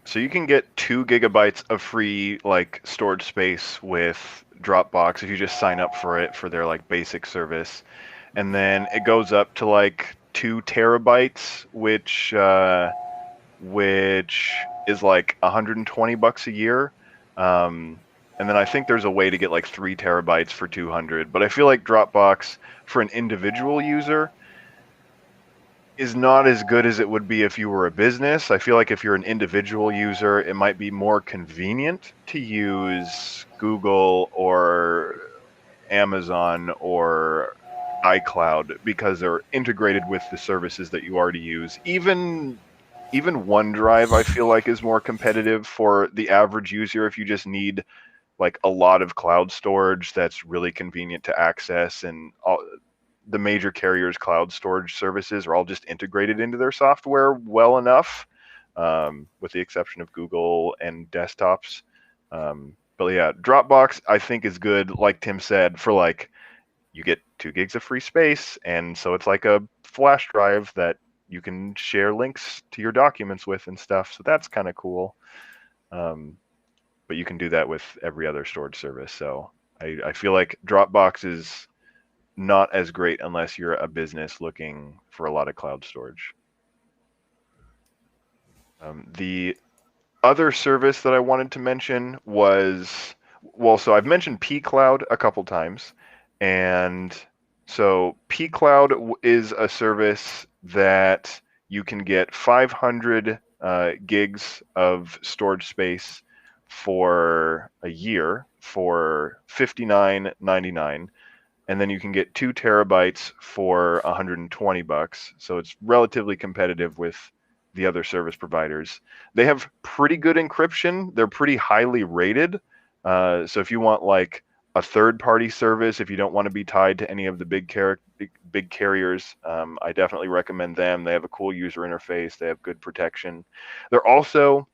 So you can get 2 gigabytes of free like storage space with Dropbox if you just sign up for it for their like basic service, and then it goes up to like 2 terabytes, which is like $120 a year. And then I think there's a way to get like 3 terabytes for 200. But I feel like Dropbox for an individual user is not as good as it would be if you were a business. I feel like if you're an individual user, it might be more convenient to use Google or Amazon or iCloud because they're integrated with the services that you already use. Even OneDrive, I feel like, is more competitive for the average user if you just need like a lot of cloud storage that's really convenient to access, and the major carriers' cloud storage services are all just integrated into their software well enough, with the exception of Google and desktops. But yeah, Dropbox I think is good, like Tim said, for like you get 2 gigs of free space, and so it's like a flash drive that you can share links to your documents with and stuff. So that's kind of cool. But you can do that with every other storage service. So I feel like Dropbox is not as great unless you're a business looking for a lot of cloud storage. The other service that I wanted to mention was, so I've mentioned pCloud a couple times, and so pCloud is a service that you can get 500 gigs of storage space for a year for $59.99. And then you can get 2 terabytes for $120. So it's relatively competitive with the other service providers. They have pretty good encryption. They're pretty highly rated. So if you want like a third-party service, if you don't want to be tied to any of the big carriers, I definitely recommend them. They have a cool user interface. They have good protection. They're also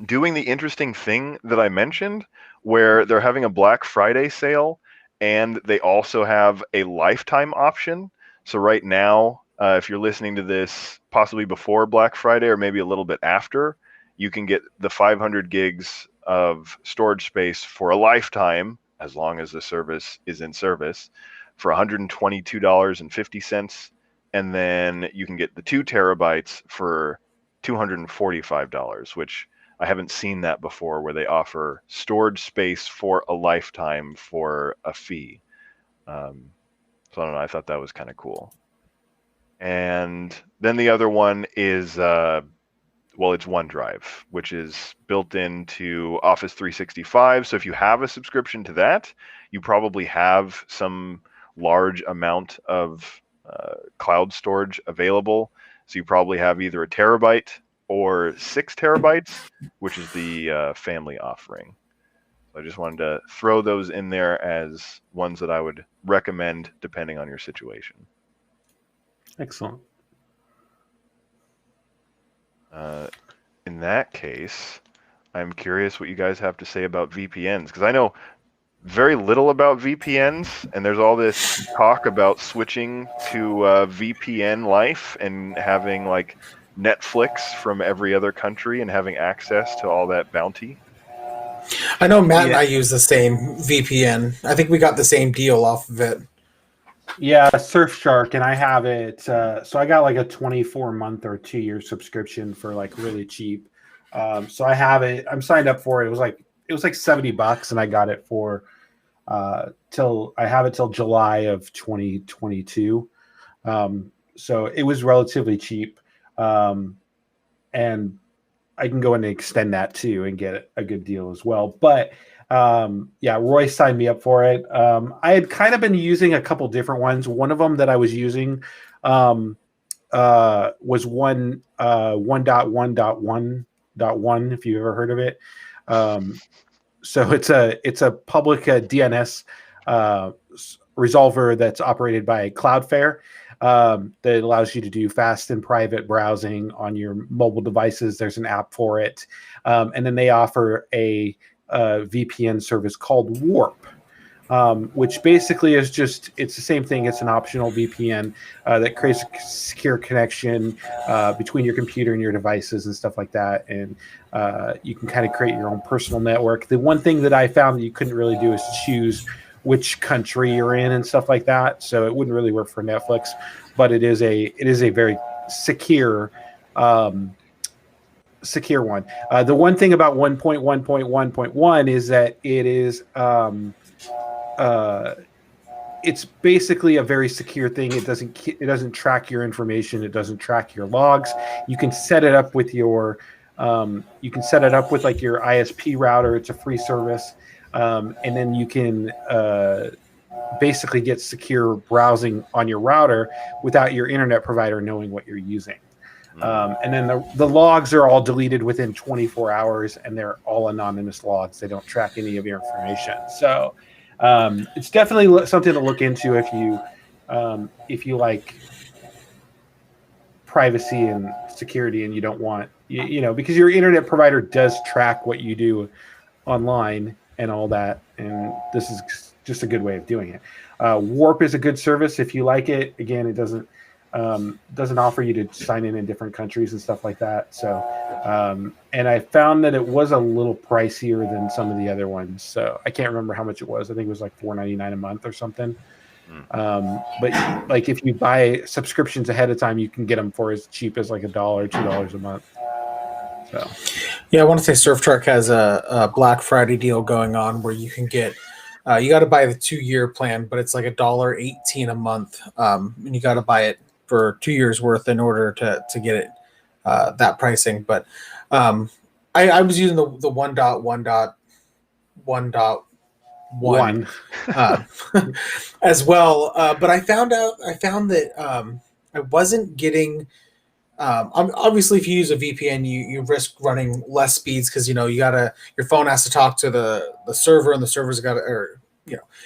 doing the interesting thing that I mentioned, where they're having a Black Friday sale, and they also have a lifetime option. So right now, if you're listening to this possibly before Black Friday or maybe a little bit after, you can get the 500 gigs of storage space for a lifetime, as long as the service is in service, for $122.50. And then you can get the 2 terabytes for $245, which I haven't seen that before, where they offer storage space for a lifetime for a fee. So I don't know, I thought that was kind of cool. And then the other one is, it's OneDrive, which is built into Office 365. So if you have a subscription to that, you probably have some large amount of cloud storage available. So you probably have either a terabyte or 6 terabytes, which is the family offering. So I just wanted to throw those in there as ones that I would recommend depending on your situation. Excellent. In that case, I'm curious what you guys have to say about VPNs, because I know very little about VPNs, and there's all this talk about switching to VPN life and having like Netflix from every other country and having access to all that bounty. I know Matt and I use the same VPN. I think we got the same deal off of it. Yeah, Surfshark, and I have it. So I got like a 24-month or 2-year subscription for like really cheap. So I have it. I'm signed up for it. It was like $70, and I got it for till July of 2022. So it was relatively cheap, and I can go in and extend that too and get a good deal as well. But Roy signed me up for it. I had kind of been using a couple different ones. One of them that I was using was 1.1.1.1, if you've ever heard of it. So it's a public DNS resolver that's operated by Cloudflare, that allows you to do fast and private browsing on your mobile devices. There's an app for it. And then they offer a VPN service called Warp, which basically is it's the same thing. It's an optional VPN that creates a secure connection between your computer and your devices and stuff like that. And you can kind of create your own personal network. The one thing that I found that you couldn't really do is choose which country you're in and stuff like that. So it wouldn't really work for Netflix, but it is a very secure secure one. The one thing about 1.1.1.1 is that it is it's basically a very secure thing. It doesn't track your information. It doesn't track your logs. You can set it up with your like your ISP router. It's a free service. And then you can basically get secure browsing on your router without your internet provider knowing what you're using. And then the logs are all deleted within 24 hours, and they're all anonymous logs. They don't track any of your information. So it's definitely something to look into if you like privacy and security, and you don't want because your internet provider does track what you do online and all that, and this is just a good way of doing it. Warp is a good service if you like it. Again, it doesn't offer you to sign in different countries and stuff like that. So, and I found that it was a little pricier than some of the other ones. So I can't remember how much it was. I think it was like $4.99 a month or something. But like if you buy subscriptions ahead of time, you can get them for as cheap as like $1, $2 a month. So, yeah, I want to say Surfshark has a Black Friday deal going on where you can get, you got to buy the 2-year plan, but it's like $1.18 a month, and you got to buy it for 2 years worth in order to get it that pricing. But I was using the 1.1.1 as well, but I found that I wasn't getting. Obviously, if you use a VPN, you risk running less speeds because your phone has to talk to the server, and the server's got to,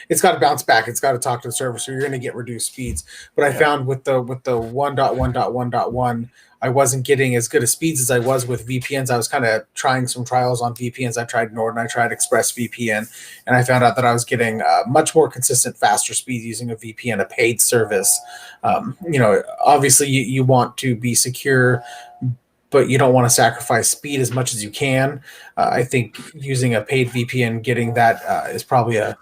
it's got to bounce back. It's got to talk to the server, so you're going to get reduced speeds. But I found with the 1.1.1.1, I wasn't getting as good of speeds as I was with VPNs. I was kind of trying some trials on VPNs. I tried Norton, I tried ExpressVPN, and I found out that I was getting much more consistent, faster speeds using a VPN, a paid service. Obviously you want to be secure, but you don't want to sacrifice speed as much as you can. I think using a paid VPN, getting that is probably a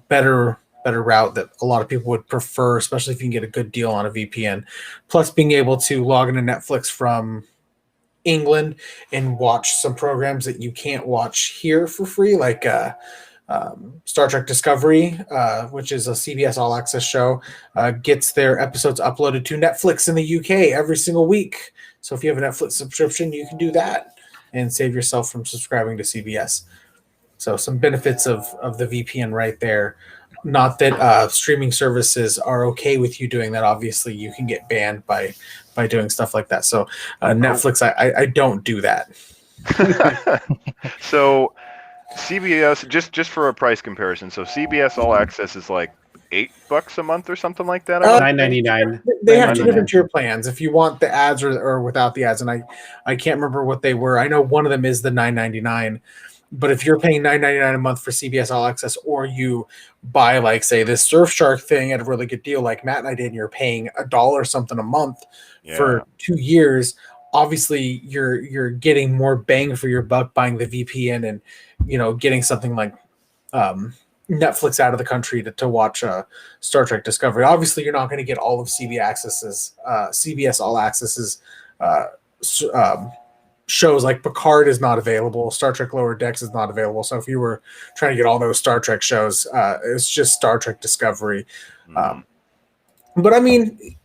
better route that a lot of people would prefer, especially if you can get a good deal on a VPN. Plus, being able to log into Netflix from England and watch some programs that you can't watch here for free, like Star Trek Discovery, which is a CBS All Access show, gets their episodes uploaded to Netflix in the UK every single week. So if you have a Netflix subscription, you can do that and save yourself from subscribing to CBS. So some benefits of the VPN right there. Not that streaming services are okay with you doing that. Obviously, you can get banned by doing stuff like that. So Netflix, I don't do that. So CBS, just for a price comparison, so CBS All Access is like $8 a month or something like that. $9.99. They have two different tier plans. If you want the ads or without the ads, and I can't remember what they were. I know one of them is the $9.99. But if you're paying $9.99 a month for CBS All Access, or you buy, like, say, this Surfshark thing at a really good deal, like Matt and I did, and you're paying $1 something a month for 2 years, obviously you're getting more bang for your buck buying the VPN and, you know, getting something like Netflix out of the country to watch Star Trek Discovery. Obviously, you're not going to get all of CBS All Access's shows. Like Picard is not available. Star Trek Lower Decks is not available. So if you were trying to get all those Star Trek shows, it's just Star Trek Discovery. But I mean,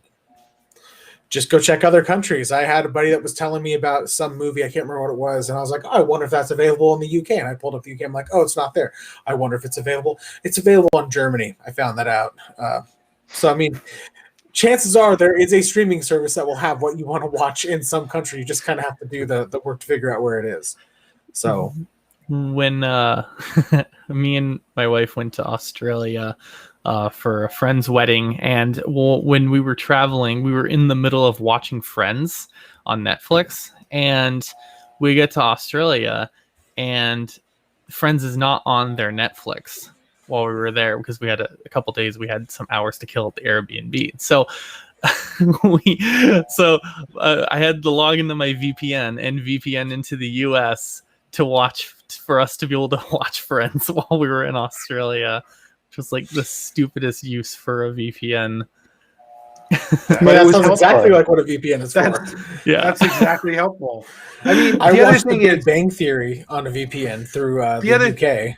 just go check other countries. I had a buddy that was telling me about some movie. I can't remember what it was. And I was like, oh, I wonder if that's available in the UK. And I pulled up the UK. I'm like, oh, it's not there. I wonder if it's available. It's available in Germany. I found that out. So, I mean, chances are there is a streaming service that will have what you want to watch in some country. You just kind of have to do the work to figure out where it is. So when me and my wife went to Australia for a friend's wedding, and when we were traveling, we were in the middle of watching Friends on Netflix, and we get to Australia and Friends is not on their Netflix while we were there, because we had a couple days, we had some hours to kill at the Airbnb. So I had to log into my VPN and VPN into the US for us to be able to watch Friends while we were in Australia, which was like the stupidest use for a VPN. That sounds exactly like what a VPN is for. Yeah, that's exactly helpful. I mean, I watched the Big Bang Theory on a VPN through the UK.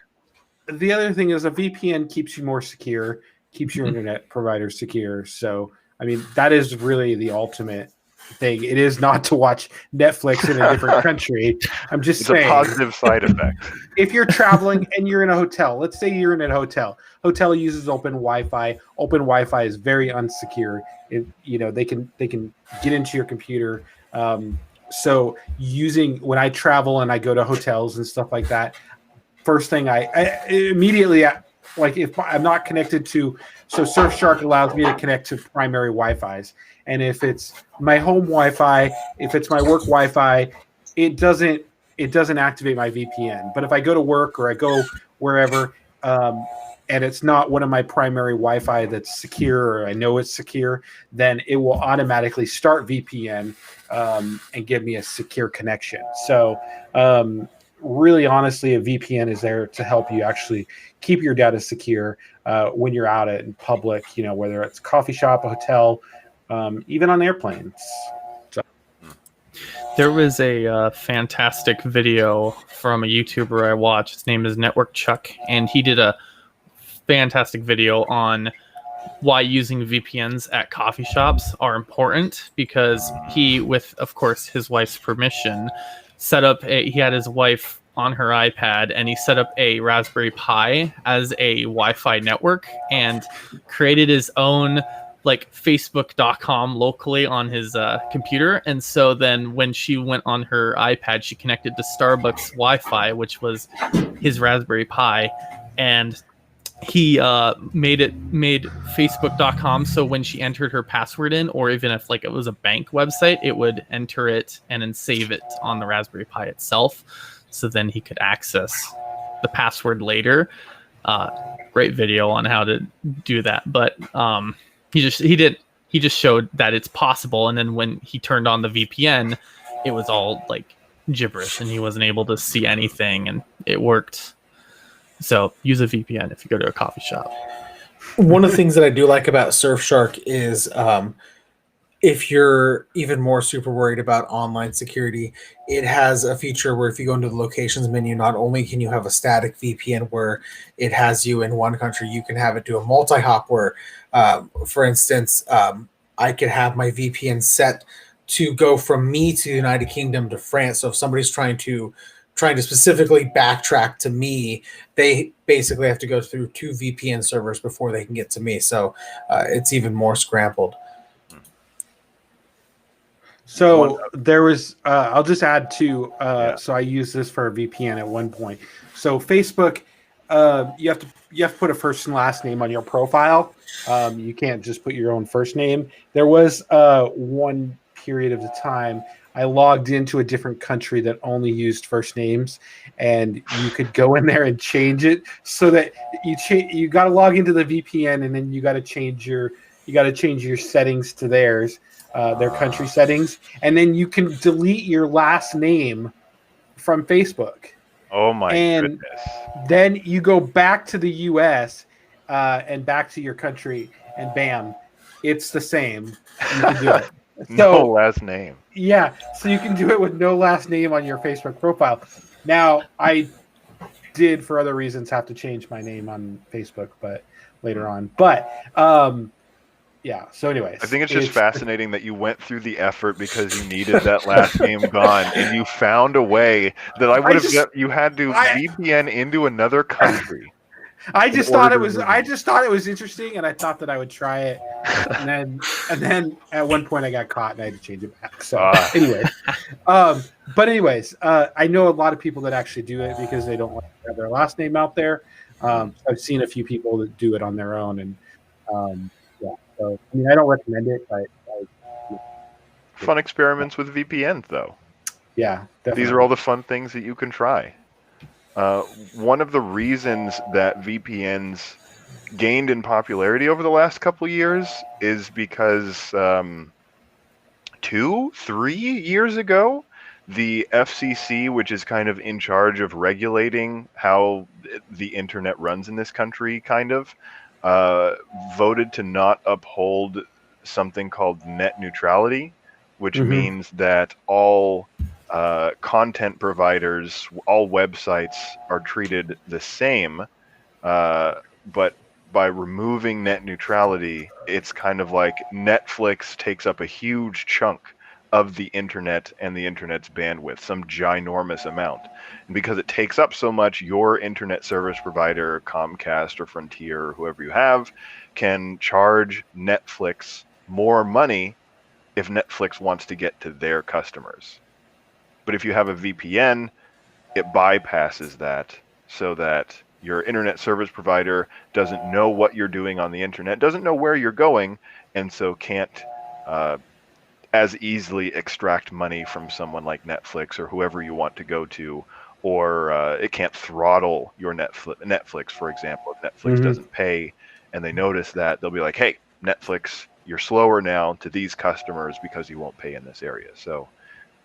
The other thing is a VPN keeps you more secure, keeps your internet provider secure. So, I mean, that is really the ultimate thing. It is not to watch Netflix in a different country. I'm just saying. It's a positive side effect. If you're traveling and you're in a hotel, let's say you're in a hotel. Hotel uses open Wi-Fi. Open Wi-Fi is very unsecure. They can get into your computer. So when I travel and I go to hotels and stuff like that, first thing I immediately, like, if I'm not connected to, so Surfshark allows me to connect to primary Wi-Fis. And if it's my home Wi-Fi, if it's my work Wi-Fi, it doesn't activate my VPN. But if I go to work or I go wherever, and it's not one of my primary Wi-Fi that's secure, or I know it's secure, then it will automatically start VPN and give me a secure connection. So really, honestly, a VPN is there to help you actually keep your data secure when you're out in public, whether it's a coffee shop, a hotel, even on airplanes. So. There was a fantastic video from a YouTuber I watch. His name is Network Chuck, and he did a fantastic video on why using VPNs at coffee shops are important, because he, with, of course, his wife's permission, he had his wife on her iPad, and he set up a Raspberry Pi as a Wi-Fi network and created his own, like, Facebook.com locally on his computer. And so then when she went on her iPad, she connected to Starbucks Wi-Fi, which was his Raspberry Pi, and he made Facebook.com so when she entered her password in, or even if, like, it was a bank website, it would enter it and then save it on the Raspberry Pi itself, so then he could access the password later. Great video on how to do that. But he just showed that it's possible, and then when he turned on the VPN, it was all like gibberish and he wasn't able to see anything, and it worked. So use a VPN if you go to a coffee shop. One of the things that I do like about Surfshark is if you're even more super worried about online security, it has a feature where if you go into the locations menu, not only can you have a static VPN where it has you in one country, you can have it do a multi-hop where, for instance, I could have my VPN set to go from me to the United Kingdom to France. So if somebody's trying to specifically backtrack to me, they basically have to go through 2 VPN servers before they can get to me. So it's even more scrambled. So there was, I'll just add to, so I used this for a VPN at one point. So Facebook you have to put a first and last name on your profile. You can't just put your own first name. There was one period of the time I logged into a different country that only used first names, and you could go in there and change it so that you got to log into the VPN, and then you got to change your settings to theirs, their country settings, and then you can delete your last name from Facebook. Oh my and goodness. Then you go back to the US and back to your country, and bam, it's the same. You can do it. No last name. Yeah, so you can do it with no last name on your Facebook profile. Now, I did, for other reasons, have to change my name on Facebook, but later on. But yeah. So, anyways, I think it's just fascinating that you went through the effort because you needed that last name gone, and you found a way that I would have. You had to VPN into another country. I just thought it was interesting, and I thought that I would try it, and then at one point I got caught and I had to change it back. So anyways, I know a lot of people that actually do it because they don't want to have their last name out there. I've seen a few people that do it on their own, and yeah. So I mean, I don't recommend it, but fun experiments with VPNs, though. Yeah, definitely. These are all the fun things that you can try. One of the reasons that VPNs gained in popularity over the last couple of years is because 2-3 years ago, the FCC, which is kind of in charge of regulating how the internet runs in this country, voted to not uphold something called net neutrality, which means that all content providers, all websites are treated the same, but by removing net neutrality, it's kind of like Netflix takes up a huge chunk of the internet and the internet's bandwidth, some ginormous amount. And because it takes up so much, your internet service provider, Comcast or Frontier or whoever you have, can charge Netflix more money if Netflix wants to get to their customers. But if you have a VPN, it bypasses that so that your internet service provider doesn't know what you're doing on the internet, doesn't know where you're going, and so can't as easily extract money from someone like Netflix or whoever you want to go to, or it can't throttle your Netflix, for example. If Netflix doesn't pay and they notice that, they'll be like, hey, Netflix, you're slower now to these customers because you won't pay in this area. So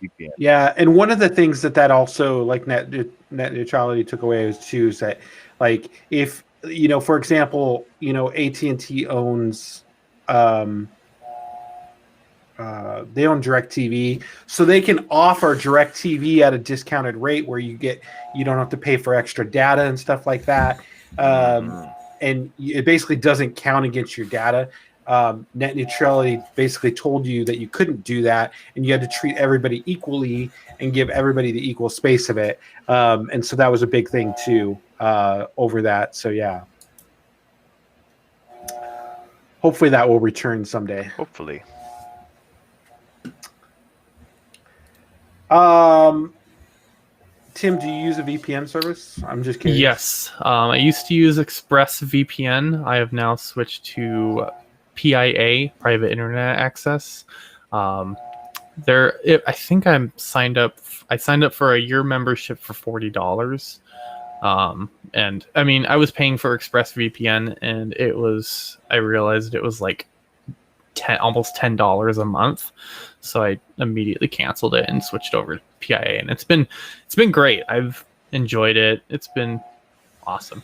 VPN. Yeah, and one of the things that also like net neutrality took away is too is that, like, if for example, AT&T owns they own DirecTV, so they can offer DirecTV at a discounted rate where you don't have to pay for extra data and stuff like that, and it basically doesn't count against your data. Net neutrality basically told you that you couldn't do that, and you had to treat everybody equally and give everybody the equal space of it. And so that was a big thing too over that. So yeah, hopefully that will return someday. Hopefully. Tim, do you use a VPN service? I'm just curious. Yes, I used to use ExpressVPN. I have now switched to PIA, Private Internet Access. I think I'm signed up. I signed up for a year membership for $40. And I mean, I was paying for ExpressVPN, and I realized it was like almost $10 a month. So I immediately canceled it and switched over to PIA, and it's been great. I've enjoyed it. It's been awesome.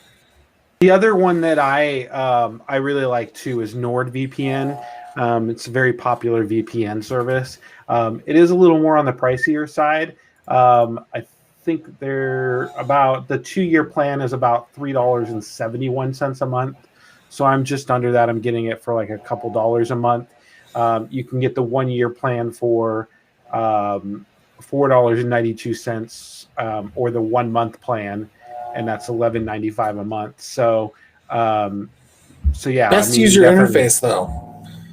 The other one that I really like too is NordVPN. It's a very popular VPN service. It is a little more on the pricier side. I think the 2-year plan is about $3.71 a month. So I'm just under that. I'm getting it for like a couple dollars a month. You can get the 1-year plan for $4.92, or the 1-month plan, and that's $11.95 a month. So yeah. Best user interface though.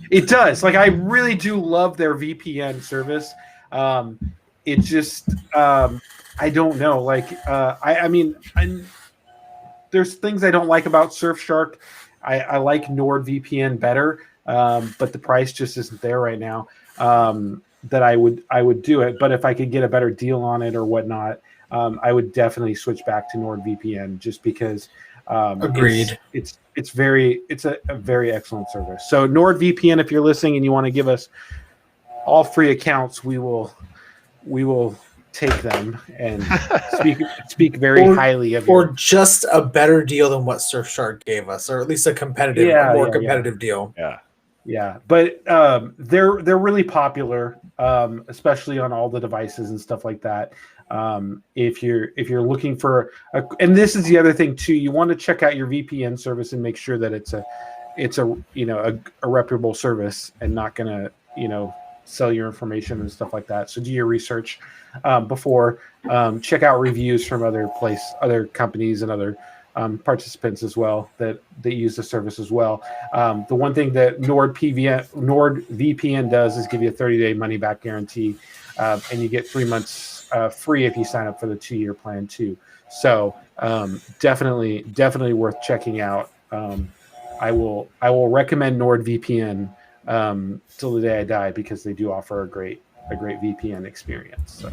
It does. Like, I really do love their VPN service. It just I don't know. Like I mean, there's things I don't like about Surfshark. I like NordVPN better, but the price just isn't there right now. That I would do it, but if I could get a better deal on it or whatnot, I would definitely switch back to NordVPN just because. Agreed. It's a very excellent service. So NordVPN, if you're listening and you want to give us all free accounts, we will take them and speak very highly of or just a better deal than what Surfshark gave us, or at least a more competitive deal. Yeah, but they're really popular, especially on all the devices and stuff like that. If you're looking for and this is the other thing too, you want to check out your VPN service and make sure that it's a reputable service and not gonna sell your information and stuff like that. So do your research before. Check out reviews from other companies and other participants as well that use the service as well. The one thing that NordVPN does is give you a 30-day money-back guarantee, and you get 3 months free if you sign up for the 2-year plan too. So definitely worth checking out. I will recommend NordVPN till the day I die because they do offer a great VPN experience. So.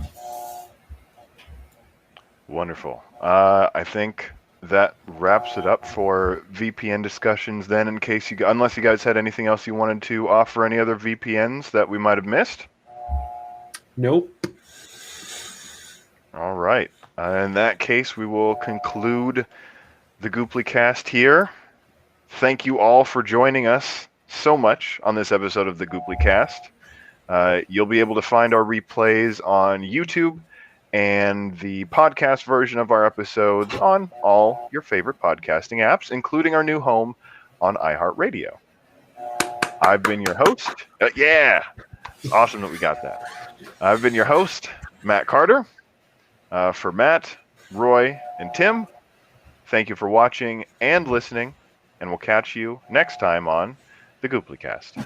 Wonderful. I think that wraps it up for VPN discussions then, unless you guys had anything else you wanted to offer, any other VPNs that we might have missed? Nope. All right. In that case, we will conclude the Goopply cast here. Thank you all for joining us so much on this episode of the Goopply cast. You'll be able to find our replays on YouTube and the podcast version of our episodes on all your favorite podcasting apps, including our new home on iHeartRadio. I've been your host. Yeah, it's awesome that we got that. I've been your host, Matt Carter. For Matt, Roy, and Tim, thank you for watching and listening, and we'll catch you next time on the Goopply cast.